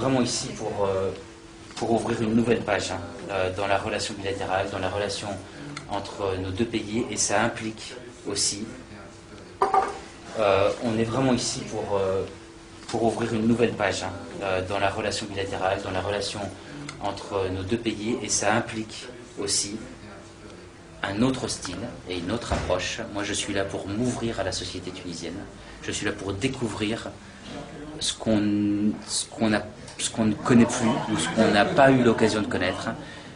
vraiment ici pour ouvrir une nouvelle page dans la relation bilatérale, dans la relation entre nos deux pays, et ça implique aussi, on est vraiment ici pour ouvrir une nouvelle page dans la relation bilatérale, dans la relation entre nos deux pays, et ça implique aussi un autre style et une autre approche. Moi, je suis là pour m'ouvrir à la société tunisienne. Je suis là pour découvrir ce qu'on ne connaît plus ou ce qu'on n'a pas eu l'occasion de connaître.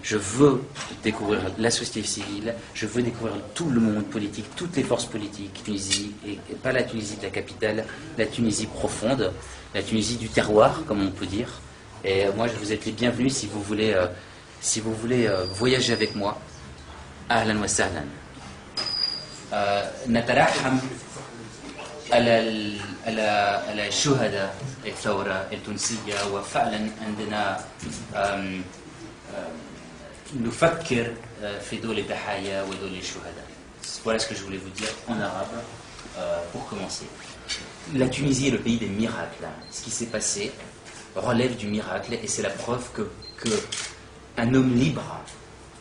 Je veux découvrir la société civile, je veux découvrir tout le monde politique, toutes les forces politiques, Tunisie, et pas la Tunisie de la capitale, la Tunisie profonde, la Tunisie du terroir, comme on peut dire. Et moi, je vous êtes les bienvenus si vous voulez voyager avec moi. أهلا وسهلا. نترحم على شهداء الثورة التونسية، وفعلا عندنا نفكر في دول الضحايا ودول الشهداء. Voilà ce que je voulais vous dire en arabe pour commencer. La Tunisie est le pays des miracles. Ce qui s'est passé relève du miracle, et c'est la preuve qu'un homme libre,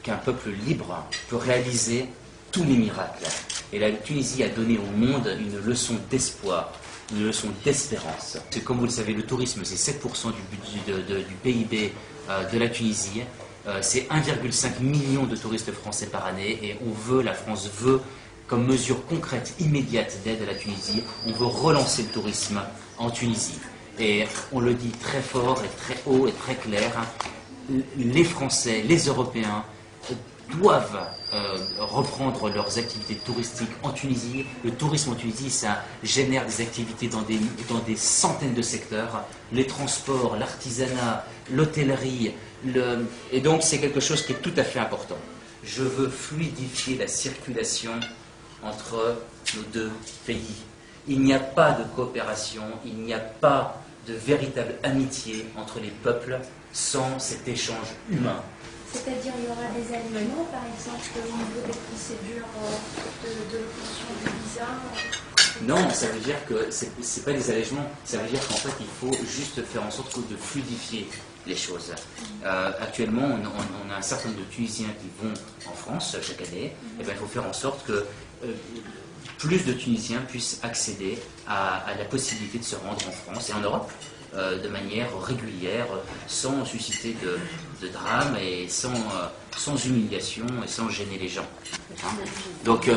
qu'un peuple libre peut réaliser tous les miracles. Et la Tunisie a donné au monde une leçon d'espoir, une leçon d'espérance. Comme vous le savez, le tourisme, c'est 7% du PIB de la Tunisie. C'est 1,5 million de touristes français par année, et la France veut, comme mesure concrète, immédiate d'aide à la Tunisie, on veut relancer le tourisme en Tunisie. Et on le dit très fort et très haut et très clair, les Français, les Européens, doivent reprendre leurs activités touristiques en Tunisie. Le tourisme en Tunisie, ça génère des activités dans des centaines de secteurs, les transports, l'artisanat, l'hôtellerie, et donc c'est quelque chose qui est tout à fait important. Je veux fluidifier la circulation entre nos deux pays. Il n'y a pas de coopération, il n'y a pas de véritable amitié entre les peuples sans cet échange humain. C'est-à-dire, il y aura des alignements, par exemple, au niveau des procédures de l'obtention du visa? Non, ça veut dire que c'est pas des allègements, ça veut dire qu'en fait, il faut juste faire en sorte de fluidifier les choses. Actuellement, on a un certain nombre de Tunisiens qui vont en France chaque année, et bien il faut faire en sorte que plus de Tunisiens puissent accéder à la possibilité de se rendre en France et en Europe de manière régulière, sans susciter de drame et sans humiliation et sans gêner les gens. Hein? Donc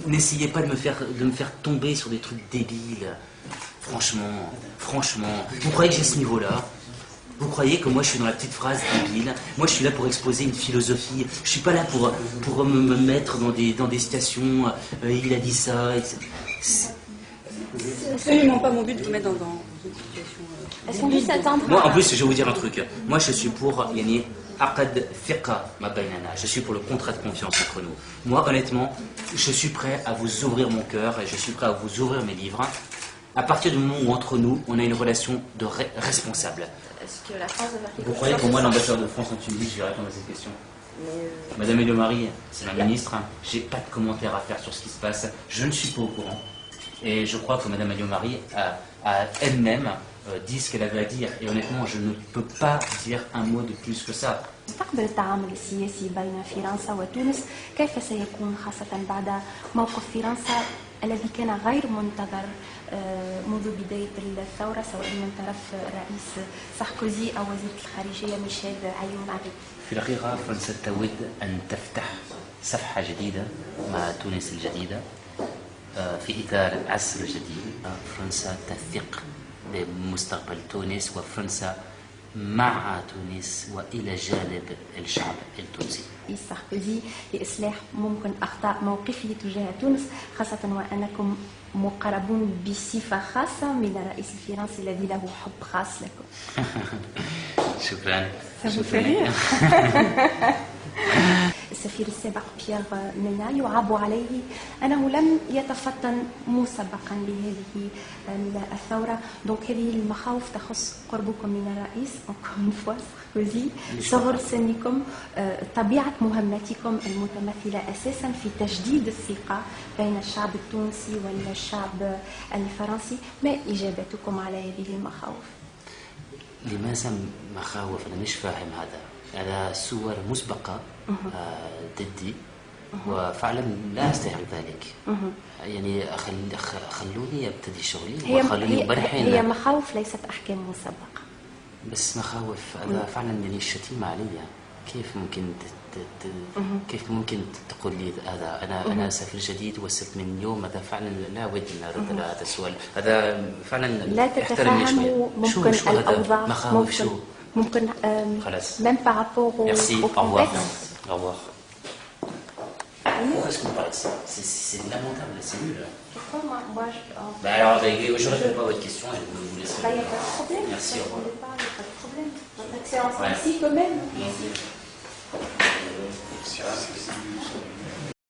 n'essayez pas de me faire tomber sur des trucs débiles. Franchement, vous croyez que j'ai ce niveau-là? Vous croyez que moi je suis dans la petite phrase débile? Moi je suis là pour exposer une philosophie. Je suis pas là pour me mettre dans des citations. Il a dit ça. C'est absolument pas mon but de vous mettre dans une situation. Est-ce qu'on puisse attendre? Moi en plus je vais vous dire un truc. Moi je suis pour yani aqad fiqa ma baynana. Je suis pour le contrat de confiance entre nous. Moi honnêtement, je suis prêt à vous ouvrir mon cœur et je suis prêt à vous ouvrir mes livres. À partir du moment où entre nous, on a une relation de responsable. Est-ce que la France va faire Vous croyez que moi, l'ambassadeur de France en Tunisie, je vais répondre à cette question? Madame Elio-Marie, c'est la ministre, j'ai pas de commentaires à faire sur ce qui se passe, je ne suis pas au courant. Et je crois que Madame Elio-Marie a elle-même dit ce qu'elle avait à dire. Et honnêtement, je ne peux pas dire un mot de plus que ça. مستقبل التعامل السياسي بين فرنسا وتونس كيف سيكون خاصة بعد موقف فرنسا الذي كان غير منتظر منذ بداية الثورة سواء من طرف الرئيس ساركوزي أو وزير الخارجية ميشيل عيون عبيد. في الحقيقة فرنسا تود أن تفتح صفحة جديدة مع تونس الجديدة في إطار عصر جديد. فرنسا تثق بمستقبل تونس وفرنسا مع تونس وإلى جانب الشعب التونسي. ساركوزي لإصلاح ممكن أخطاء موقفه تجاه تونس خاصة وأنكم مقربون بصفة خاصة من الرئيس الفرنسي الذي له حب خاص لكم. شكرا. السفير السابق بيير مينا يعاب عليه أنه لم يتفطن مسبقا لهذه الثورة. دونك هذه المخاوف تخص قربكم من الرئيس ساركوزي، صغر سنكم، طبيعة مهمتكم المتمثلة أساسا في تجديد الثقة بين الشعب التونسي والشعب الفرنسي. ما إجابتكم على هذه المخاوف؟ لماذا مخاوف؟ أنا مش فاهم هذا صور مسبقة ضدي، وفعلا لا أستوعب ذلك. يعني خلوني أبتدي شغلي وخلوني برحين. هي مخاوف ليست أحكام مسبقة. بس مخاوف هذا فعلا يعني الشتيمة علي. كيف ممكن تقول لي هذا؟ أنا سفير جديد وصلت من يوم، هذا فعلا لا ودي أن أرد على هذا السؤال. هذا فعلا لا تتفهموا. ممكن الأوضاع ممكن même par rapport au contexte. Au revoir. Pourquoi est-ce qu'on parle de ça? C'est lamentable, c'est nul. Pourquoi moi je... Alors, je ne réponds pas à votre question, je vous laisse. Il n'y a pas de problème. Merci, au revoir. Pas de problème. Notre séance ici quand même.